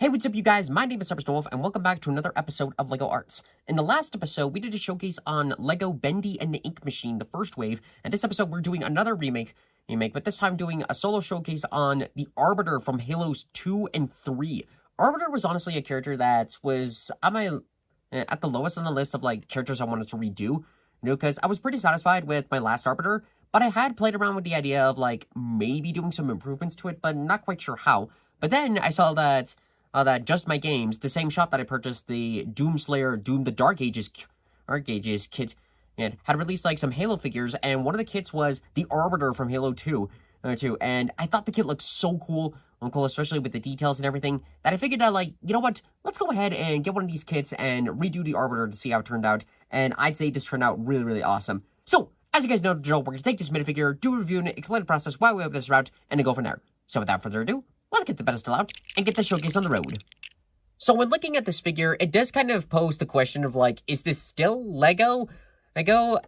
Hey, what's up, you guys? My name is Wolf, and welcome back to another episode of LEGO Arts. In the last episode, we did a showcase on LEGO Bendy and the Ink Machine, the first wave, and this episode we're doing another remake, but this time doing a solo showcase on the Arbiter from Halos 2 and 3. Arbiter was honestly a character that was at the lowest on the list of characters I wanted to redo, because I was pretty satisfied with my last Arbiter, but I had played around with the idea of maybe doing some improvements to it, but not quite sure how. But then I saw that JustMyGame, the same shop that I purchased the Doomslayer Doom the Dark Ages kit, and had released some Halo figures, and one of the kits was the Arbiter from Halo 2, and I thought the kit looked so cool, especially with the details and everything, that I figured out, you know what, let's go ahead and get one of these kits and redo the Arbiter to see how it turned out, and I'd say this turned out really, really awesome. So, as you guys know, we're going to take this minifigure, do a review, and explain the process, why we went this route, and then go from there. So without further ado, let's get the pedestal out and get the showcase on the road. So when looking at this figure, it does kind of pose the question of is this still Lego?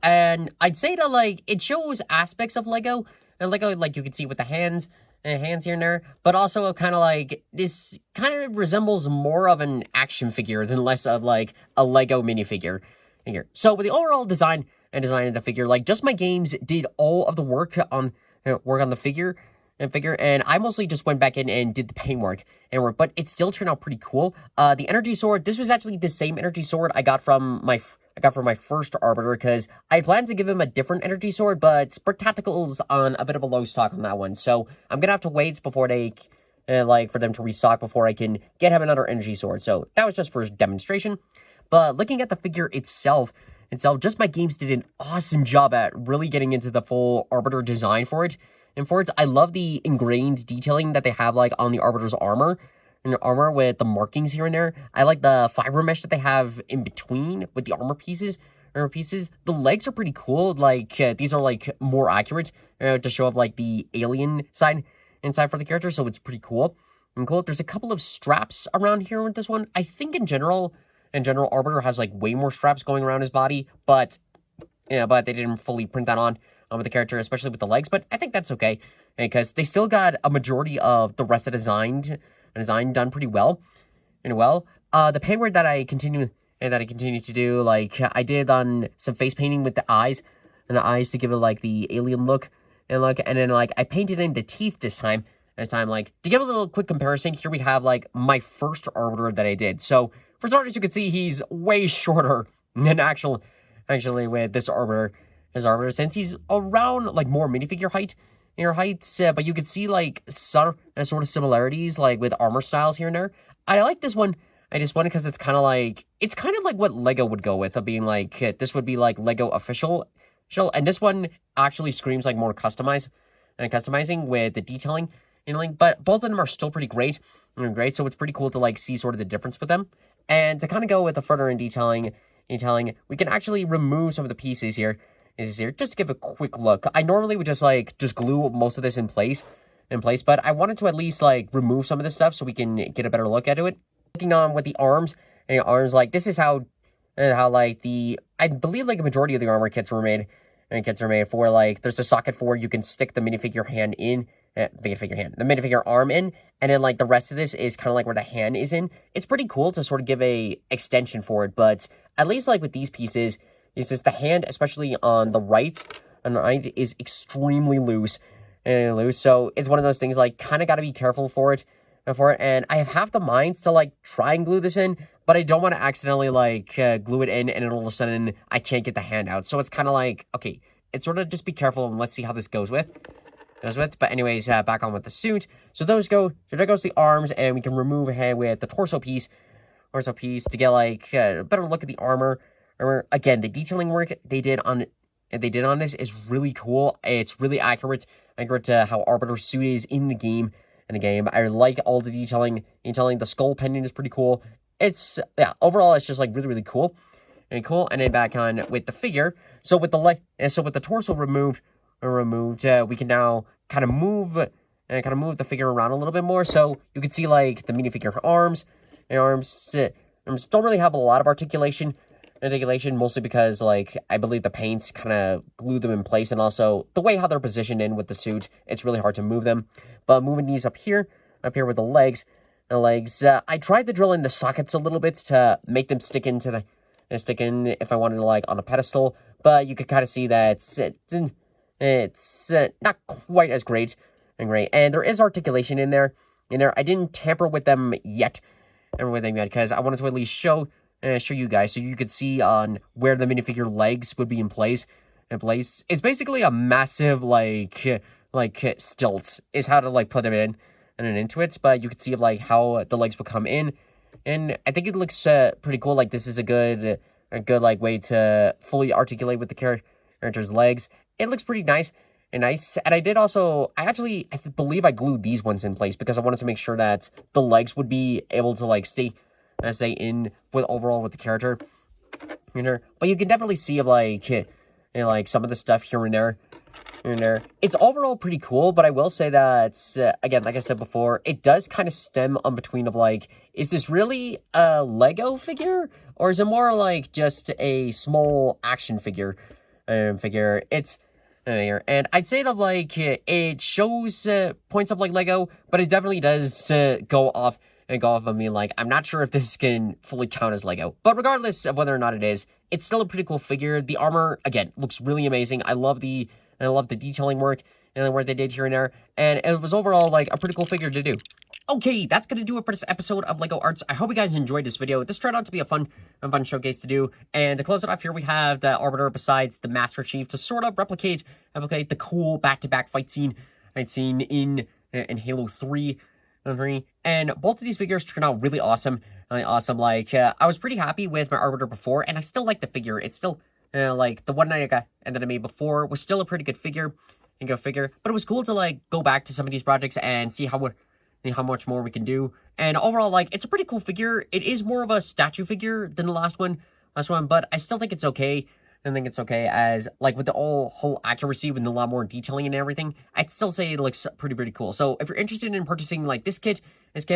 And I'd say that it shows aspects of Lego, and Lego you can see with the hands here and there, but also kind of this kind of resembles more of an action figure than less of a Lego minifigure here. So with the overall design of the figure, JustMyGame did all of the work on the figure. And I mostly just went back in and did the paintwork, but it still turned out pretty cool. The energy sword, this was actually the same energy sword I got from my first Arbiter, because I planned to give him a different energy sword, but BrickTactical's on a bit of a low stock on that one, so I'm gonna have to wait before they for them to restock before I can get him another energy sword. So that was just for demonstration. But looking at the figure itself, JustMyGame did an awesome job at really getting into the full Arbiter design for it. And for it, I love the ingrained detailing that they have on the Arbiter's armor, with the markings here and there. I like the fiber mesh that they have in between with the armor pieces. The legs are pretty cool. These are more accurate to show off the alien side inside for the character, so it's pretty cool. There's a couple of straps around here with this one. I think in general, Arbiter has way more straps going around his body, but they didn't fully print that on with the character, especially with the legs, but I think that's okay, because they still got a majority of the rest of the design done pretty well. The paintwork that I continue to do, I did on some face painting with the eyes, to give it the alien look, and then I painted in the teeth this time, to give a little quick comparison. Here we have my first Arbiter that I did. So for starters, you can see he's way shorter than actually with this Arbiter. Since he's around more minifigure height, but you can see some sort of similarities with armor styles here and there. I like this one. I just want it because it's kind of what Lego would go with, of being this would be Lego official, and this one actually screams more customizing with the detailing, but both of them are still pretty great. So it's pretty cool to see sort of the difference with them, and to kind of go with the further in detailing, we can actually remove some of the pieces here. Just to give a quick look. I normally would just glue most of this in place, but I wanted to at least remove some of this stuff so we can get a better look at it. Looking on with the arms, this is how I believe a majority of the armor kits were made. For there's a socket for you can stick the minifigure hand in, the minifigure arm in, and then the rest of this is kind of where the hand is in. It's pretty cool to sort of give a extension for it, but at least with these pieces, the hand, especially on the right, is extremely loose. So it's one of those things, kind of got to be careful for it. And I have half the minds to, try and glue this in, but I don't want to accidentally, glue it in, and all of a sudden, I can't get the hand out. So it's kind of okay, it's sort of just be careful, and let's see how this goes with. But anyways, back on with the suit. So there goes the arms, and we can remove a head with the torso piece to get, a better look at the armor. Again, the detailing work they did on this is really cool. It's really accurate to how Arbiter's suit is in the game. I like all the detailing. The skull pendant is pretty cool. Overall, it's just really, really cool. And then back on with the figure. So with the torso removed, we can now kind of move the figure around a little bit more. So you can see the minifigure arms. The arms don't really have a lot of articulation, mostly because I believe the paints kind of glue them in place, and also the way how they're positioned in with the suit, it's really hard to move them. But moving these up here with the legs, legs. I tried to drill in the sockets a little bit to make them stick in if I wanted to, like, on a pedestal, but you could kind of see that it's not quite as great. And there is articulation in there. I didn't tamper with them yet, because I wanted to at least show you guys so you could see on where the minifigure legs would be in place. It's basically a massive like stilts is how to like put them in and then into it, but you can see like how the legs will come in, and I think it looks pretty cool. Like this is a good like way to fully articulate with the character's legs. It looks pretty nice. And I believe I glued these ones in place because I wanted to make sure that the legs would be able to like stay in with overall with the character. But you can definitely see like some of the stuff here and there. It's overall pretty cool, but I will say that again, like I said before, it does kind of stem on between of like, is this really a Lego figure or is it more like just a small action figure? It's and I'd say that like it shows points of like Lego, but it definitely does go off of me. Like I'm not sure if this can fully count as Lego, but regardless of whether or not it is, it's still a pretty cool figure. The armor again looks really amazing. I love the detailing work and the work they did here and there, and it was overall like a pretty cool figure to do. Okay, that's gonna do it for this episode of LEGO Arts. I hope you guys enjoyed this video. This turned out to be a fun showcase to do. And to close it off here, we have the Arbiter besides the Master Chief to sort of replicate the cool back-to-back fight scene I'd seen in Halo 3. And both of these figures turned out really awesome. Like, I was pretty happy with my Arbiter before, and I still like the figure. It's still, like, the one that I made before was still a pretty good figure. But it was cool to, like, go back to some of these projects and see how much more we can do. And overall, like, it's a pretty cool figure. It is more of a statue figure than the last one, but I still think it's okay. I think it's okay as, like, with the whole accuracy, with a lot more detailing and everything, I'd still say it looks pretty cool. So if you're interested in purchasing, like, this kit,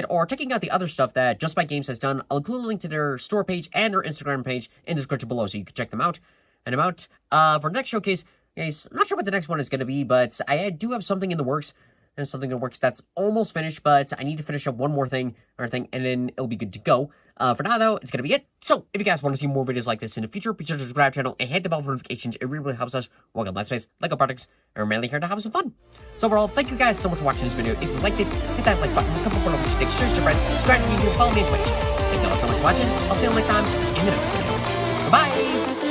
or checking out the other stuff that JustMyGame has done, I'll include a link to their store page and their Instagram page in the description below, so you can check them out. And for the next showcase, guys, I'm not sure what the next one is going to be, but I do have something in the works. And something that works that's almost finished, but I need to finish up one more thing, and then it'll be good to go. For now, though, it's going to be it. So, if you guys want to see more videos like this in the future, be sure to subscribe to the channel and hit the bell for notifications. It really helps us work on Let's Plays, LEGO projects, and we're mainly here to have some fun. So, overall, thank you guys so much for watching this video. If you liked it, hit that like button, come for notifications, share it to your friends, subscribe to YouTube, follow me on Twitch. Thank you all so much for watching. I'll see you next time in the next video. Bye-bye!